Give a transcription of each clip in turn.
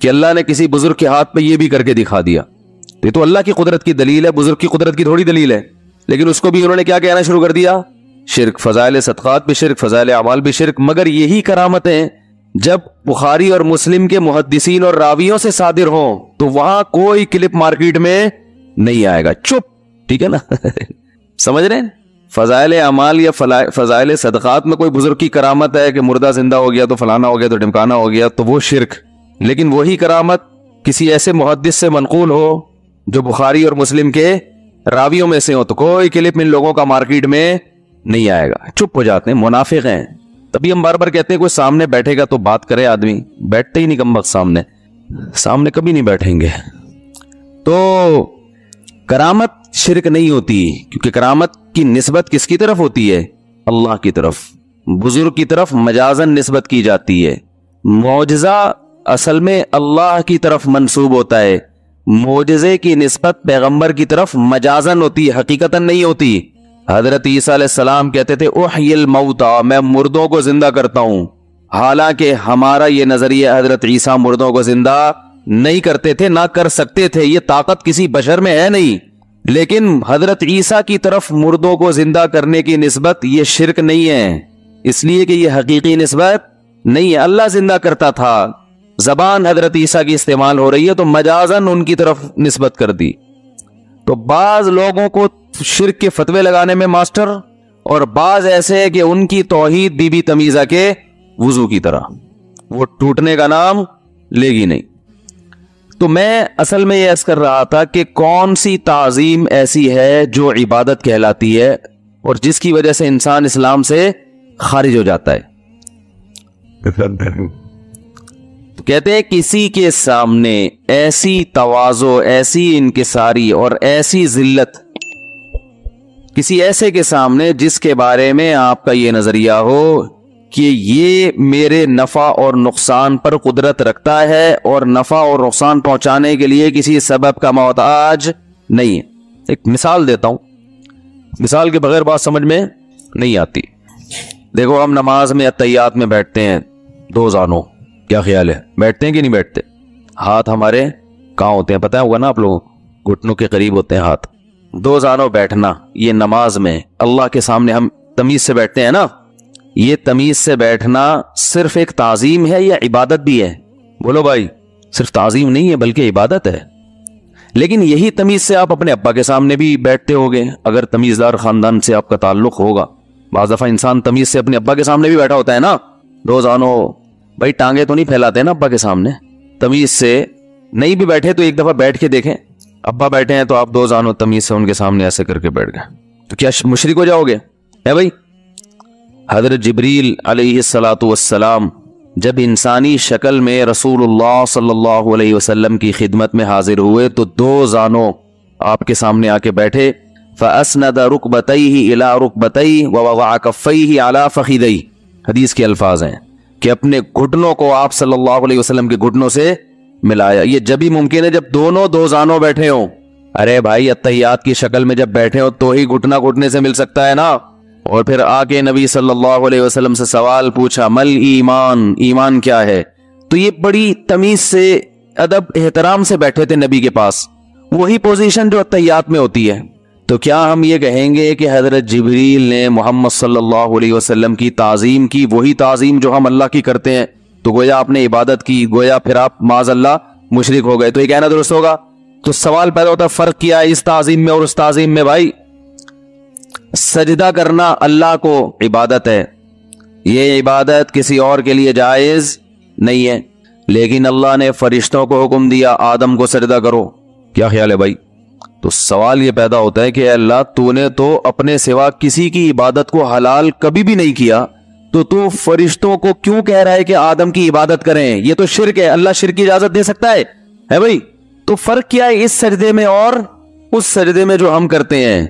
کہ اللہ نے کسی بزرگ کے ہاتھ پہ یہ بھی کر کے دکھا دیا. یہ تو اللہ کی قدرت کی دلیل ہے, بزرگ کی قدرت کی تھوڑی دلیل ہے. لیکن اس کو بھی انہوں نے کیا کہنا شروع کر دیا؟ شرک. فضائل صدقات بھی شرک, فضائل اعمال بھی شرک. مگر یہی کرامتیں جب بخاری اور مسلم کے محدثین اور راویوں سے صادر ہوں تو وہاں کوئی کلپ مارکیٹ میں نہیں آئے گا. چپ, ٹھیک ہے نا؟ سمجھ رہے ہیں؟ فضائل اعمال یا فضائل صدقات میں کوئی بزرگ کی کرامت ہے کہ مردہ زندہ ہو گیا تو فلانا ہو گیا تو ڈمکانا ہو گیا, تو وہ شرک. لیکن وہی کرامت کسی ایسے محدث سے منقول ہو جو بخاری اور مسلم کے راویوں میں سے ہو تو کوئی کلپ ان لوگوں کا مارکیٹ میں نہیں آئے گا. چپ ہو جاتے ہیں, منافق ہیں. تبھی ہم بار بار کہتے ہیں کوئی سامنے بیٹھے گا تو بات کرے آدمی. بیٹھتے ہی نہیں کم وقت سامنے کبھی نہیں بیٹھیں گے. تو کرامت شرک نہیں ہوتی, کیونکہ کرامت کی نسبت کس کی طرف ہوتی ہے؟ اللہ کی طرف. بزرگ کی طرف مجازن نسبت کی جاتی ہے. معجزہ اصل میں اللہ کی طرف منسوب ہوتا ہے. معجزے کی نسبت پیغمبر کی طرف مجازن ہوتی ہے, حقیقتاً نہیں ہوتی. حضرت عیسیٰ علیہ السلام کہتے تھے احیی الموتى, میں مردوں کو زندہ کرتا ہوں. حالانکہ ہمارا یہ نظریہ حضرت عیسیٰ مردوں کو زندہ نہیں کرتے تھے, نہ کر سکتے تھے, یہ طاقت کسی بشر میں ہے نہیں. لیکن حضرت عیسیٰ کی طرف مردوں کو زندہ کرنے کی نسبت یہ شرک نہیں ہے, اس لیے کہ یہ حقیقی نسبت نہیں ہے. اللہ زندہ کرتا تھا, زبان حضرت عیسیٰ کی استعمال ہو رہی ہے تو مجازن ان کی طرف نسبت کر دی. تو بعض لوگوں کو شرک کے فتوے لگانے میں ماسٹر, اور بعض ایسے کہ ان کی توحید بی بی تمیزہ کے وضو کی طرح, وہ ٹوٹنے کا نام لے گی نہیں. تو میں اصل میں یہ عرض کر رہا تھا کہ کون سی تعظیم ایسی ہے جو عبادت کہلاتی ہے اور جس کی وجہ سے انسان اسلام سے خارج ہو جاتا ہے. کہتے ہیں کسی کے سامنے ایسی تواضع, ایسی انکساری اور ایسی ذلت, کسی ایسے کے سامنے جس کے بارے میں آپ کا یہ نظریہ ہو کہ یہ میرے نفع اور نقصان پر قدرت رکھتا ہے اور نفع اور نقصان پہنچانے کے لیے کسی سبب کا محتاج نہیں ہے. ایک مثال دیتا ہوں, مثال کے بغیر بات سمجھ میں نہیں آتی. دیکھو ہم نماز میں اتحیات میں بیٹھتے ہیں دو زانوں, کیا خیال ہے بیٹھتے ہیں کہ نہیں بیٹھتے؟ ہاتھ ہمارے کہاں ہوتے ہیں پتہ ہوگا نا آپ لوگوں, گھٹنوں کے قریب ہوتے ہیں ہاتھ. دو زانوں بیٹھنا یہ نماز میں اللہ کے سامنے ہم تمیز سے بیٹھتے ہیں نا, یہ تمیز سے بیٹھنا صرف ایک تعظیم ہے یا عبادت بھی ہے؟ بولو بھائی, صرف تعظیم نہیں ہے بلکہ عبادت ہے. لیکن یہی تمیز سے آپ اپنے ابا کے سامنے بھی بیٹھتے ہوگے اگر تمیزدار خاندان سے آپ کا تعلق ہوگا. بعض دفعہ انسان تمیز سے اپنے ابا کے سامنے بھی بیٹھا ہوتا ہے نا. دو زانوں بھائی ٹانگیں تو نہیں پھیلاتے نا ابا کے سامنے, تمیز سے نہیں بھی بیٹھے تو ایک دفعہ بیٹھ کے دیکھیں. ابا بیٹھے ہیں تو آپ دو زانوں تمیز سے ان کے سامنے ایسے کر کے بیٹھ گئے تو کیا مشرک ہو جاؤ گے؟ ہے بھائی. حضرت جبریل علیہ الصلاۃ والسلام جب انسانی شکل میں رسول اللہ صلی اللہ علیہ وسلم کی خدمت میں حاضر ہوئے تو دو زانوں آپ کے سامنے آ کے بیٹھے. فَأَسْنَدَ رُكْبَتَيْهِ إِلَىٰ رُكْبَتَيْهِ وَوَضَعَ كَفَّيْهِ عَلَىٰ فَخِذَيْهِ. حدیث کے الفاظ ہیں کہ اپنے گھٹنوں کو آپ صلی اللہ علیہ وسلم کے گھٹنوں سے ملایا. یہ جب ہی ممکن ہے جب دونوں دو زانوں بیٹھے ہوں. ارے بھائی اتحیات کی شکل میں جب بیٹھے ہو تو ہی گھٹنا گھٹنے سے مل سکتا ہے نا. اور پھر آ کے نبی صلی اللہ علیہ وسلم سے سوال پوچھا مل ایمان, ایمان کیا ہے؟ تو یہ بڑی تمیز سے ادب احترام سے بیٹھے تھے نبی کے پاس, وہی پوزیشن جو اتحیات میں ہوتی ہے. تو کیا ہم یہ کہیں گے کہ حضرت جبریل نے محمد صلی اللہ علیہ وسلم کی تعظیم کی, وہی تعظیم جو ہم اللہ کی کرتے ہیں, تو گویا آپ نے عبادت کی, گویا پھر آپ معاذ اللہ مشرک ہو گئے؟ تو یہ کہنا درست ہوگا؟ تو سوال پیدا ہوتا ہے فرق کیا ہے اس تعظیم میں اور اس تعظیم میں؟ بھائی سجدہ کرنا اللہ کو عبادت ہے, یہ عبادت کسی اور کے لیے جائز نہیں ہے. لیکن اللہ نے فرشتوں کو حکم دیا آدم کو سجدہ کرو. کیا خیال ہے بھائی؟ تو سوال یہ پیدا ہوتا ہے کہ اے اللہ تو نے تو اپنے سوا کسی کی عبادت کو حلال کبھی بھی نہیں کیا, تو فرشتوں کو کیوں کہہ رہا ہے کہ آدم کی عبادت کریں؟ یہ تو شرک ہے, اللہ شرک کی اجازت دے سکتا ہے بھائی؟ تو فرق کیا ہے اس سجدے میں اور اس سجدے میں جو ہم کرتے ہیں؟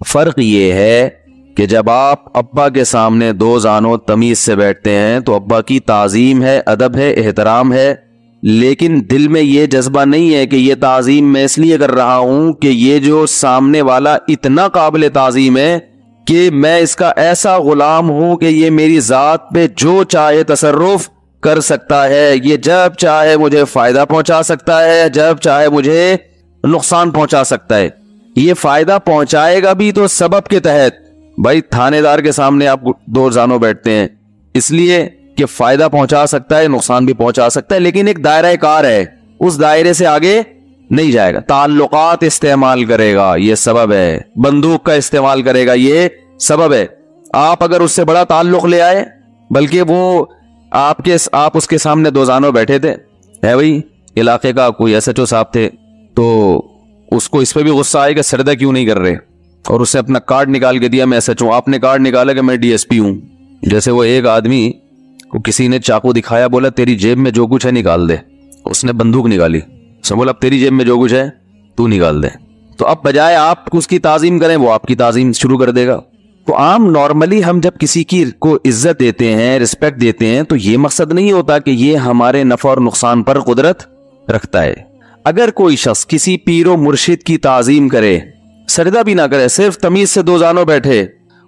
فرق یہ ہے کہ جب آپ ابا کے سامنے دو زانوں تمیز سے بیٹھتے ہیں تو ابا کی تعظیم ہے, ادب ہے, احترام ہے, لیکن دل میں یہ جذبہ نہیں ہے کہ یہ تعظیم میں اس لیے کر رہا ہوں کہ یہ جو سامنے والا اتنا قابل تعظیم ہے کہ میں اس کا ایسا غلام ہوں کہ یہ میری ذات پہ جو چاہے تصرف کر سکتا ہے، یہ جب چاہے مجھے فائدہ پہنچا سکتا ہے، جب چاہے مجھے نقصان پہنچا سکتا ہے۔ یہ فائدہ پہنچائے گا بھی تو سبب کے تحت۔ بھائی تھانے دار کے سامنے آپ دو زانوں بیٹھتے ہیں اس لیے کہ فائدہ پہنچا سکتا ہے، نقصان بھی پہنچا سکتا ہے، لیکن ایک دائرہ کار ہے، اس دائرے سے آگے نہیں جائے گا۔ تعلقات استعمال کرے گا، یہ سبب ہے۔ بندوق کا استعمال کرے گا، یہ سبب ہے۔ آپ اگر اس سے بڑا تعلق لے آئے، بلکہ وہ آپ اس کے سامنے دو زانوں بیٹھے تھے، ہے بھائی علاقے کا کوئی ایس ایچ او صاحب تھے، تو اس کو اس پہ بھی غصہ آئے کہ سردہ کیوں نہیں کر رہے، اور اس نے اپنا کارڈ نکال کے دیا میں ایس ایچ او، آپ نے کارڈ نکالا کہ میں ڈی ایس پی ہوں۔ جیسے وہ ایک آدمی کو کسی نے چاقو دکھایا، بولا تیری جیب میں جو کچھ ہے نکال دے، اس نے بندوق نکالی، اس نے بولا اب تیری جیب میں جو کچھ ہے تو نکال دے، تو اب بجائے آپ اس کی تعظیم کریں وہ آپ کی تعظیم شروع کر دے گا۔ تو عام نارملی ہم جب کسی کی کو عزت دیتے ہیں، رسپیکٹ دیتے ہیں، تو یہ مقصد نہیں ہوتا کہ یہ ہمارے نفع اور نقصان پر قدرت رکھتا ہے۔ اگر کوئی شخص کسی پیر و مرشد کی تعظیم کرے، سجدہ بھی نہ کرے، صرف تمیز سے دو زانوں بیٹھے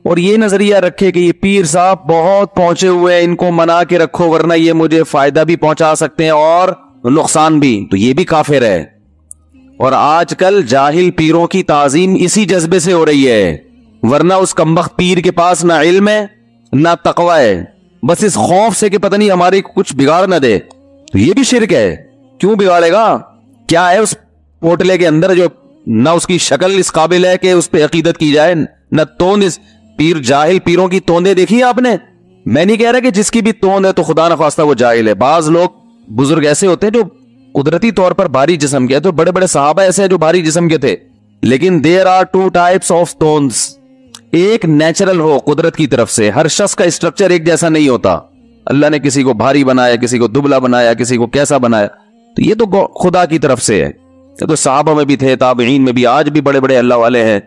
اور یہ نظریہ رکھے کہ یہ پیر صاحب بہت پہنچے ہوئے ہیں، ان کو منا کے رکھو ورنہ یہ مجھے فائدہ بھی پہنچا سکتے ہیں اور نقصان بھی، تو یہ بھی کافر ہے۔ اور آج کل جاہل پیروں کی تعظیم اسی جذبے سے ہو رہی ہے، ورنہ اس کمبخت پیر کے پاس نہ علم ہے نہ تقوی ہے، بس اس خوف سے کہ پتہ نہیں ہمارے کچھ بگاڑ نہ دے، تو یہ بھی شرک ہے۔ کیوں بگاڑے گا؟ کیا ہے اس پوٹلے کے اندر جو نہ اس کی شکل اس قابل ہے کہ اس پہ عقیدت کی جائے، نہ توند؟ اس پیر جاہل پیروں کی توندیں دیکھی آپ نے؟ میں نہیں کہہ رہا کہ جس کی بھی توند ہے تو خدا نخواستہ وہ جاہل ہے۔ بعض لوگ بزرگ ایسے ہوتے ہیں جو قدرتی طور پر بھاری جسم کے، تو بڑے بڑے صحابہ ایسے ہیں جو بھاری جسم کے تھے، لیکن there are two types of توندس۔ ایک نیچرل ہو قدرت کی طرف سے، ہر شخص کا اسٹرکچر ایک جیسا نہیں ہوتا، اللہ نے کسی کو بھاری بنایا، کسی کو دبلا بنایا، کسی کو کیسا بنایا، تو یہ تو خدا کی طرف سے ہے۔ یہ تو صحابہ میں بھی تھے، تابعین میں بھی، آج بھی بڑے بڑے اللہ والے ہیں۔